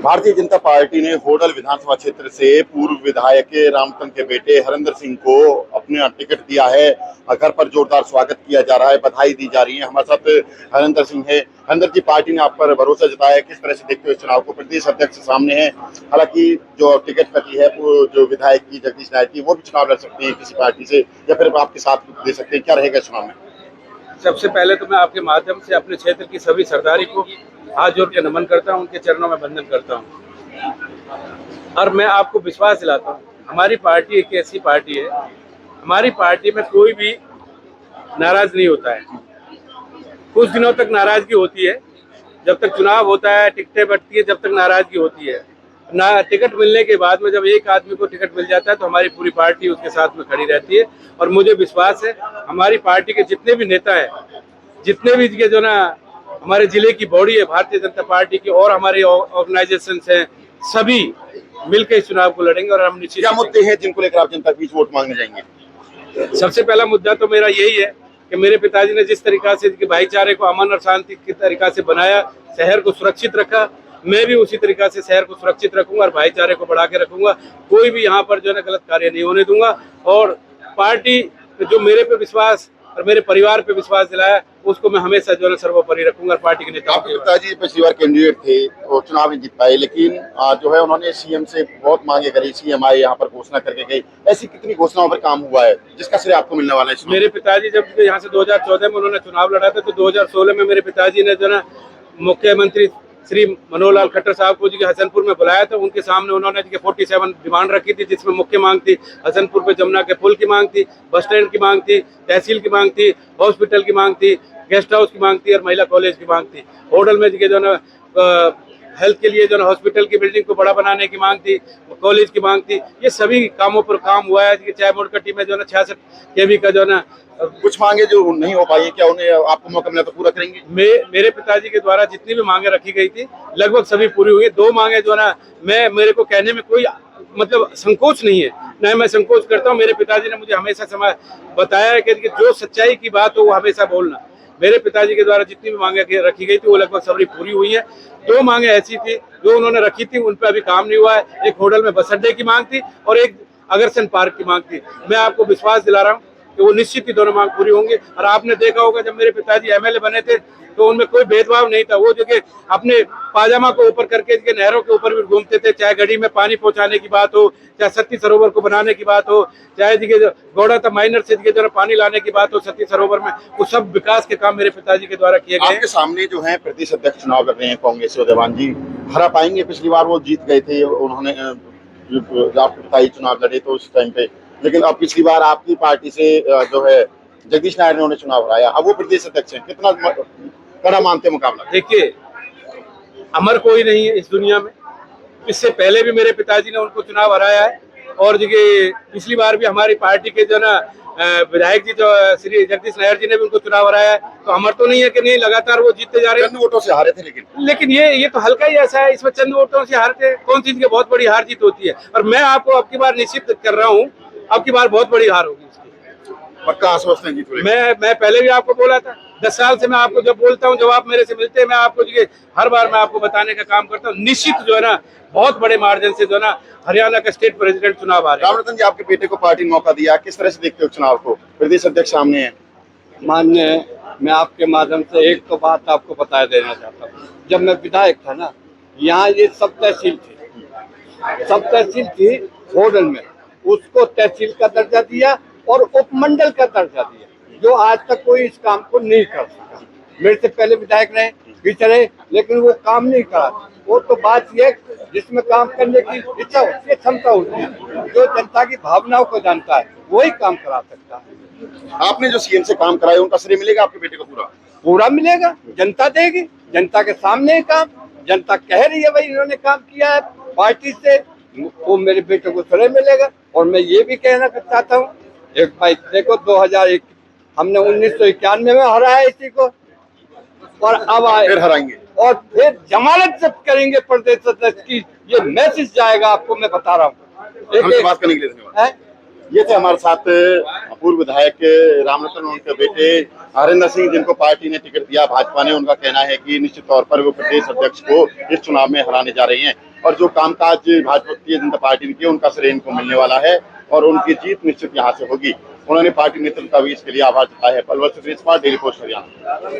Bharatiya Janata party ने होडल विधानसभा क्षेत्र से पूर्व विधायक रामतन के बेटे हरिंदर सिंह को अपने टिकट दिया है। घर पर जोरदार स्वागत किया जा रहा है, बधाई दी जा रही है। हमारे साथ हरिंदर सिंह है। हरिंदर जी, पार्टी ने आप पर भरोसा जताया, किस तरह से देखते हो इस चुनाव को? प्रदेश अध्यक्ष सामने है, हालांकि जो टिकट कटी है जो विधायक की जगदीश नायर की, वो भी चुनाव लड़ सकते हैं किसी पार्टी से, या फिर आपके साथ दे सकते हैं। क्या रहेगा चुनाव में? सबसे पहले तो मैं आपके माध्यम से अपने क्षेत्र की सभी सरदारी को हाथ जोड़ के नमन करता हूं, उनके चरणों में वंदन करता हूं। और मैं आपको विश्वास दिलाता हूं, हमारी पार्टी एक ऐसी पार्टी है, हमारी पार्टी में कोई भी नाराज नहीं होता है। कुछ दिनों तक नाराजगी होती है, जब तक चुनाव होता है, टिकटें बढ़ती है, जब तक नाराजगी होती है ना। टिकट मिलने के बाद में जब एक आदमी को टिकट मिल जाता है तो हमारी पूरी पार्टी उसके साथ में खड़ी रहती है। और मुझे विश्वास है हमारी पार्टी के जितने भी नेता हैं, जितने भी जो ना हमारे जिले की बॉडी है भारतीय जनता पार्टी की, और हमारे ऑर्गेनाइजेशन हैं, सभी मिलकर इस चुनाव को लड़ेंगे। और हम निश्चित, क्या मुद्दे हैं जिनको लेकर आप जनता के बीच वोट मांगने जाएंगे? सबसे पहला मुद्दा तो मेरा यही है कि मेरे पिताजी ने जिस तरीका से भाईचारे को अमन और शांति की तरीका से बनाया, शहर को सुरक्षित रखा, मैं भी उसी तरीका से शहर को सुरक्षित रखूंगा और भाईचारे को बढ़ा के रखूंगा। कोई भी यहाँ पर जो है ना गलत कार्य नहीं होने दूंगा। और पार्टी जो मेरे पे विश्वास और मेरे परिवार पे विश्वास दिलाया, उसको मैं हमेशा जो है सर्वोपरि रखूंगा। पार्टी के नेताओं आपके पिताजी पिछली बार कैंडिडेट थे और चुनाव नहीं जीत पाए, लेकिन जो है उन्होंने सीएम से बहुत मांगे करी, सीएम आए यहाँ पर घोषणा करके गए। ऐसी कितनी घोषणाओं पर काम हुआ है जिसका श्रेय आपको मिलने वाला है? मेरे पिताजी जब यहाँ से 2014 में उन्होंने चुनाव लड़ा था, तो 2016 में मेरे पिताजी ने जो ना मुख्यमंत्री श्री मनोहर लाल खट्टर साहब को जी के हसनपुर में बुलाया था। उनके सामने उन्होंने 47 डिमांड रखी थी, जिसमें मुख्य मांग थी हसनपुर पे जमुना के पुल की मांग थी, बस स्टैंड की मांग थी, तहसील की मांग थी, हॉस्पिटल की मांग थी, गेस्ट हाउस की मांग थी और महिला कॉलेज की मांग थी। होडल में जो ना हेल्थ के लिए जो ना हॉस्पिटल की बिल्डिंग को बड़ा बनाने की मांग थी, कॉलेज की मांग थी। ये सभी कामों पर काम हुआ है। चाय मोड़कट्टी में जो ना 66 केवी का जो ना कुछ मांगे जो नहीं हो पाई, क्या उन्हें आपको मौका मिला तो पूरा करेंगे? मेरे पिताजी के द्वारा जितनी भी मांगे रखी गई थी लगभग सभी पूरी हुई। 2 मांगे जो ना मेरे को कहने में कोई मतलब संकोच नहीं है, न मैं संकोच करता हूँ। मेरे पिताजी ने मुझे हमेशा समय बताया है कि जो सच्चाई की बात हो वो हमेशा बोलना। मेरे पिताजी के द्वारा जितनी भी मांगे रखी गई थी वो लगभग सभी पूरी हुई है। 2 मांगे ऐसी थी जो उन्होंने रखी थी, उन पर अभी काम नहीं हुआ है। एक होडल में बस अड्डे की मांग थी और एक अगरसन पार्क की मांग थी। मैं आपको विश्वास दिला रहा हूँ कि वो निश्चित ही दोनों मांग पूरी होंगी। और आपने देखा होगा जब मेरे पिताजी एमएलए बने थे तो उनमें कोई भेदभाव नहीं था। वो जो कि अपने पाजामा को ऊपर करके नहरों के ऊपर भी घूमते थे, चाहे गढ़ी में पानी पहुंचाने की बात हो, चाहे सती सरोवर को बनाने की बात हो, चाहे गौड़ा था माइनर से जो पानी लाने की बात हो सती सरोवर में, वो सब विकास के काम मेरे पिताजी के द्वारा किए गए। आपके सामने जो है प्रदेश अध्यक्ष चुनाव लड़ रहे हैं कांग्रेस से देवान जी, हरा पाएंगे? पिछली बार वो जीत गए थे, उन्होंने आपके पिताजी चुनाव लड़े तो उस टाइम पे, लेकिन अब पिछली बार आपकी पार्टी से जो है जगदीश नायर ने उन्हें चुनाव हराया, अब वो प्रदेश अध्यक्ष हैं। कितना कड़ा मानते मुकाबला? देखिए, अमर कोई नहीं है इस दुनिया में। इससे पहले भी मेरे पिताजी ने उनको चुनाव हराया है और पिछली बार भी हमारी पार्टी के जो ना विधायक जी जो श्री जगदीश नायर जी ने भी उनको चुनाव हराया है। तो अमर तो नहीं है कि नहीं, लगातार वो जीतते जा रहे हैं। चंद वोटों से हारे थे, लेकिन ये तो हल्का ही ऐसा है, इसमें चंद वोटों से हारते कौन सी बहुत बड़ी हार जीत होती है। और मैं आपको अब की बार निश्चित कर रहा हूँ, अब की बार बहुत बड़ी हार होगी। पक्का आश्वस्त हैं जीत? मैं पहले भी आपको बोला था, 10 साल से मैं आपको जब बोलता हूं, जब आप मेरे से मिलते हैं, मैं आपको हर बार मैं आपको बताने का काम करता हूं। निश्चित जो है ना बहुत बड़े मार्जिन से जो है ना हरियाणा का स्टेट प्रेसिडेंट चुनाव आ रहा है। रामरतन जी, आपके बेटे को पार्टी ने मौका दिया, किस तरह से देखते हो चुनाव को? प्रदेश अध्यक्ष सामने है। माननीय, मैं आपके माध्यम से एक तो बात आपको बता देना चाहता हूँ। जब मैं विधायक था ना, यहाँ ये सब तहसील थी होडल में, उसको तहसील का दर्जा दिया और उपमंडल का दर्जा दिया, जो आज तक कोई इस काम को नहीं कर सका। मेरे से पहले विधायक रहे, बिचरे, लेकिन वो काम नहीं करा। वो तो बात ये जिसमें काम करने की इच्छा होती है, क्षमता होती है, जो जनता की भावनाओं को जानता है वही काम करा सकता है। आपने जो सीएम से काम कराया उनका श्रेय मिलेगा आपके बेटे को? पूरा मिलेगा, जनता देगी। जनता के सामने काम, जनता कह रही है भाई इन्होंने काम किया है पार्टी से, वो मेरे बेटे को श्रेय मिलेगा। और मैं ये भी कहना चाहता हूँ, एक भाई देखो 2001 हमने 1991 में हराया इसी को, और अब फिर हराएंगे और फिर जमानत जब्त करेंगे प्रदेश अध्यक्ष की। ये मैसेज जाएगा आपको, मैं बता रहा हूँ। बात करने के लिए धन्यवाद। ये थे हमारे साथ पूर्व विधायक रामरतन, उनके बेटे हरिंदर सिंह, जिनको पार्टी ने टिकट दिया भाजपा ने। उनका कहना है कि निश्चित तौर पर वो प्रदेश अध्यक्ष को इस चुनाव में हराने जा रही हैं। और जो कामकाज भारतीय जनता पार्टी ने किया उनका श्रेय इनको मिलने वाला है और उनकी जीत निश्चित यहाँ से होगी। उन्होंने पार्टी नेतृत्व का भी इसके लिए आभार जताया है। पलवल से डेली पोस्ट हरियाणा।